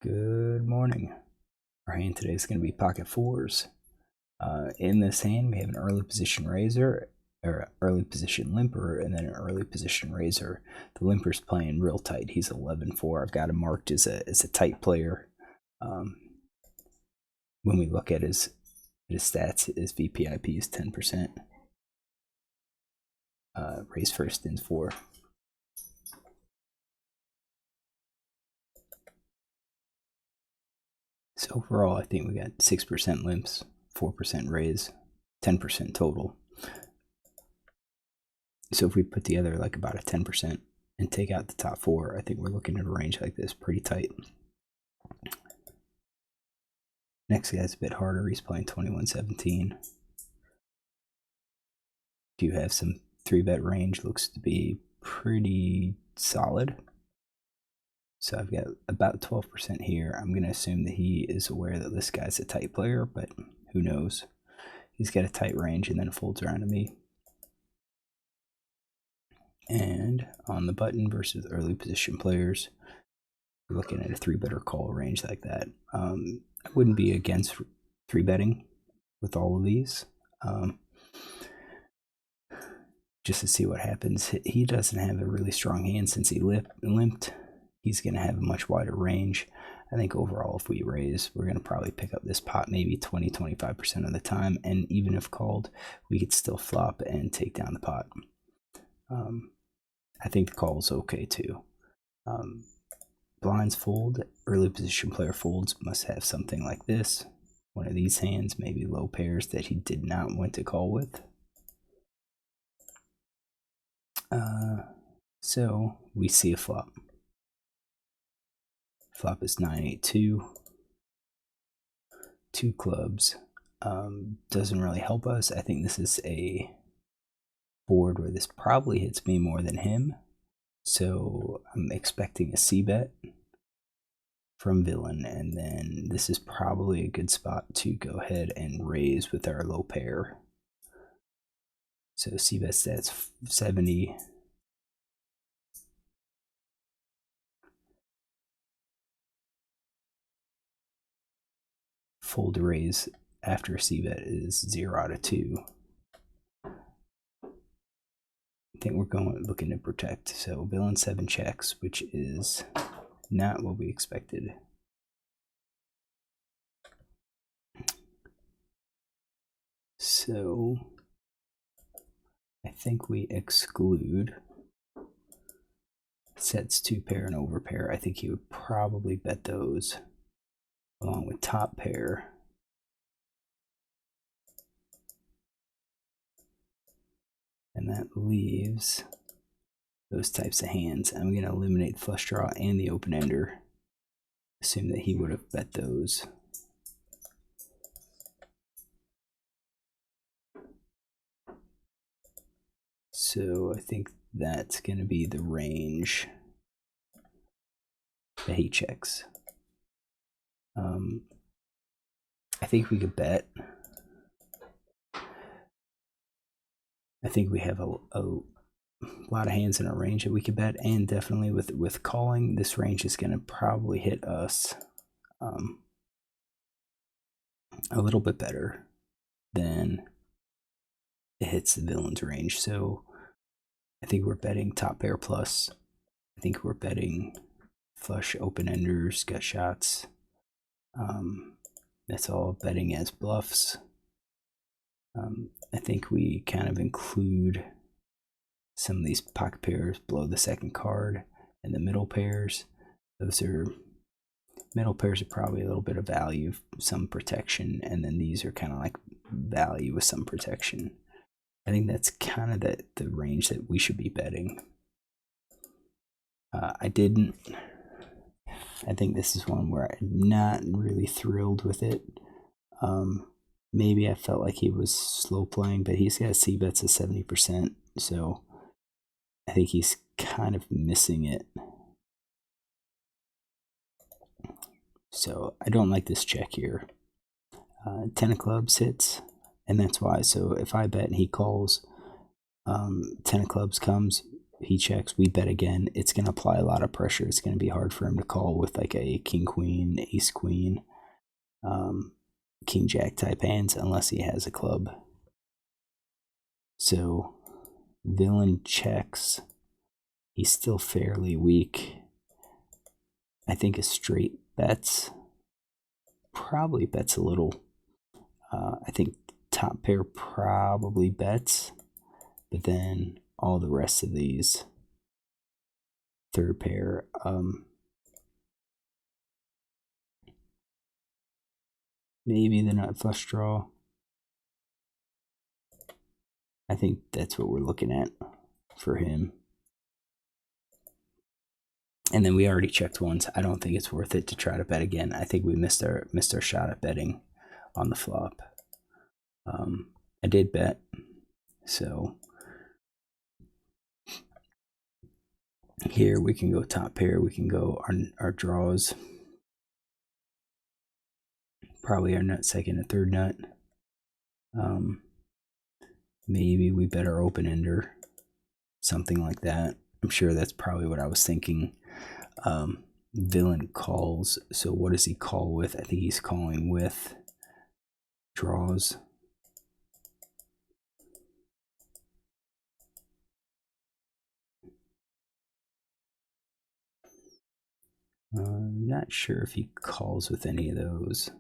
Good morning. Our hand today is going to be pocket fours. In this hand, we have an early position raiser, or early position limper, and then an early position raiser. The limper's playing real tight. He's 11-4. I've got him marked as a tight player. When we look at his stats, his VPIP is 10%. Raise first ins 4. So overall, I think we got 6% limps, 4% raise, 10% total. So if we put together like about a 10% and take out the top 4, I think we're looking at a range like this, pretty tight. Next guy's a bit harder. He's playing 21-17. Do have some 3-bet range, looks to be pretty solid. So I've got about 12% here. I'm going to assume that he is aware that this guy's a tight player, but who knows? He's got a tight range and then it folds around to me. And on the button versus early position players, we're looking at a 3-better call range like that. I wouldn't be against 3-betting with all of these. Just to see what happens. He doesn't have a really strong hand since he limped. He's going to have a much wider range. I think overall, if we raise, we're going to probably pick up this pot maybe 20-25% of the time. And even if called, we could still flop and take down the pot. I think the call is okay too. Blinds fold, early position player folds must have something like this. One of these hands, maybe low pairs that he did not want to call with. So we see a flop. Flop is 9-8-2. 2 clubs. Doesn't really help us. I think this is a board where this probably hits me more than him. So I'm expecting a C-bet from villain, and then this is probably a good spot to go ahead and raise with our low pair. So C-bet stats 70. Fold to raise after C-bet is 0/2. I think we're looking to protect. So villain 7 checks, which is not what we expected. So I think we exclude sets 2 pair and over pair. I think he would probably bet those along with top pair. And that leaves those types of hands. I'm going to eliminate the flush draw and the open ender. Assume that he would have bet those. So I think that's going to be the range that he checks. I think we could bet. I think we have a lot of hands in our range that we could bet, and definitely with calling, this range is going to probably hit us a little bit better than it hits the villain's range. So I think we're betting top pair plus. I think we're betting flush open enders, gut shots. That's all betting as bluffs. I think we kind of include some of these pocket pairs below the second card, and the middle pairs. Middle pairs are probably a little bit of value, some protection, and then these are kind of like value with some protection. I think that's kind of the range that we should be betting. I think this is one where I'm not really thrilled with it. Maybe I felt like he was slow playing, but he's got C-bets of 70%, so I think he's kind of missing it. So I don't like this check here. 10 of clubs hits, and that's why. So if I bet and he calls, 10 of clubs comes, he checks, we bet again. It's going to apply a lot of pressure. It's going to be hard for him to call with like a king queen, ace queen, king jack type hands unless he has a club. So villain checks. He's still fairly weak. I think a straight bets. Probably bets a little. I think top pair probably bets, but then all the rest of these third pair, maybe the nut flush draw. I think that's what we're looking at for him. And then we already checked once. I don't think it's worth it to try to bet again. I think we missed our shot at betting on the flop. I did bet, so here we can go top pair. We can go our draws. Probably our nut second and third nut. Maybe we bet our open ender, something like that. I'm sure that's probably what I was thinking. Villain calls. So what does he call with? I think he's calling with draws. I'm not sure if he calls with any of those.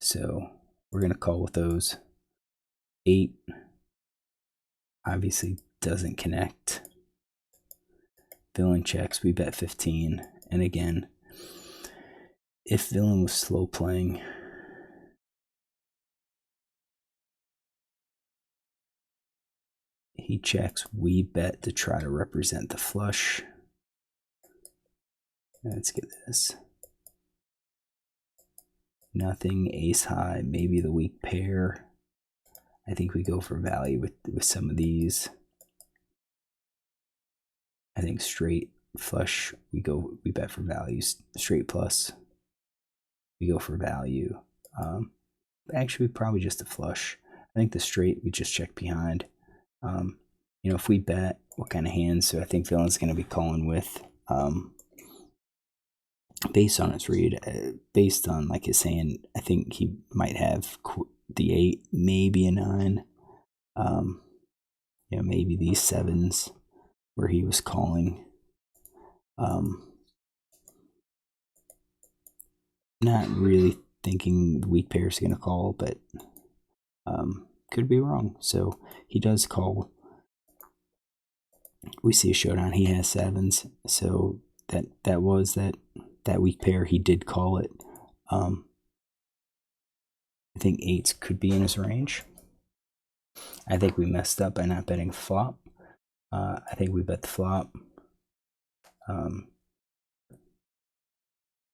So we're going to call with those. 8 obviously doesn't connect. Villain checks, we bet 15. And again, if villain was slow playing, he checks, we bet to try to represent the flush. Let's get this. Nothing, ace high, maybe the weak pair. I think we go for value with some of these. I think straight flush, we bet for value. Straight plus, we go for value. Actually, probably just a flush. I think the straight, we just check behind. If we bet, what kind of hands? So I think villain's going to be calling with, based on its read, based on like his hand, I think he might have the 8, maybe a 9. Maybe these 7s where he was calling. Not really thinking the weak pair is going to call, but could be wrong. So he does call. We see a showdown. He has 7s, so that was that weak pair. He did call it. I think 8s could be in his range. I think we messed up by not betting flop. I think we bet the flop.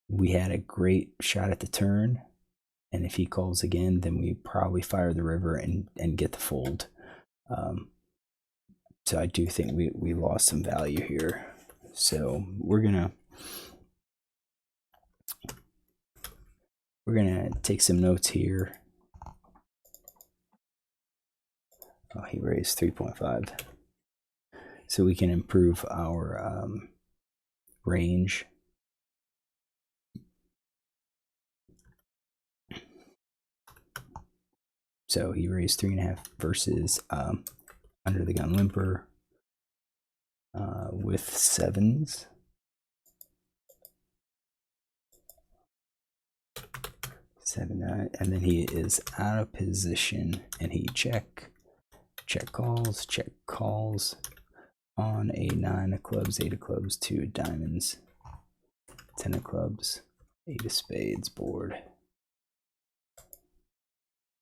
We had a great shot at the turn, and if he calls again, then we probably fire the river and get the fold. So I do think we lost some value here. So we're gonna take some notes here. Oh, he raised 3.5. So we can improve our range. So he raised 3.5 versus under the gun limper with 7s. 7, 9, and then he is out of position, and he check calls on a 9 of clubs, 8 of clubs, 2 of diamonds, 10 of clubs, 8 of spades board.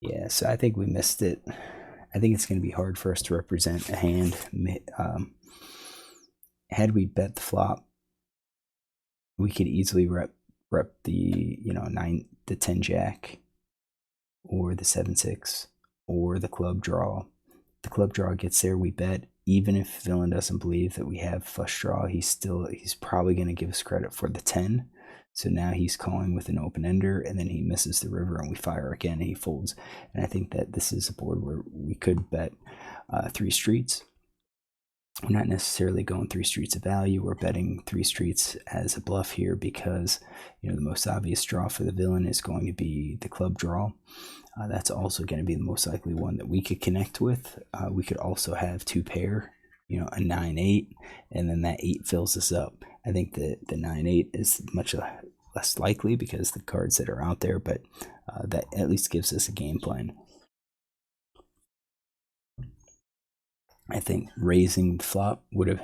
Yeah, so I think we missed it. I think it's going to be hard for us to represent a hand. Had we bet the flop, we could easily rep the 9, the 10 jack, or the 7-6, or the club draw. The club draw gets there, we bet. Even if villain doesn't believe that we have flush draw, he's probably going to give us credit for the 10. So now he's calling with an open ender, and then he misses the river, and we fire again, and he folds. And I think that this is a board where we could bet 3 streets. We're not necessarily going 3 streets of value. We're betting 3 streets as a bluff here because, you know, the most obvious draw for the villain is going to be the club draw. That's also going to be the most likely one that we could connect with. We could also have 2 pair, you know, a 9-8, and then that 8 fills us up. I think the 9-8 is much less likely because the cards that are out there, but that at least gives us a game plan. I think raising the flop would have,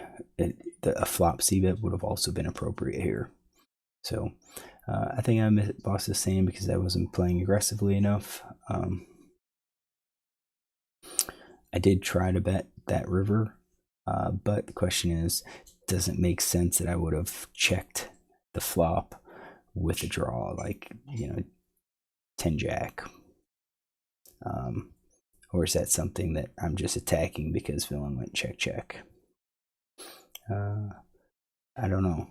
a flop c-bet would have also been appropriate here. So I think I lost the same because I wasn't playing aggressively enough. I did try to bet that river, but the question is, does it make sense that I would have checked the flop with a draw, like, you know, 10-jack? Or is that something that I'm just attacking because villain went check check? I don't know.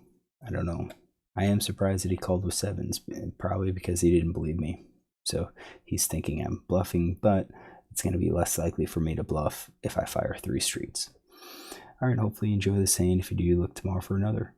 I am surprised that he called with 7s, probably because he didn't believe me. So he's thinking I'm bluffing, but it's going to be less likely for me to bluff if I fire 3 streets. All right, hopefully you enjoy this hand. If you do, look tomorrow for another.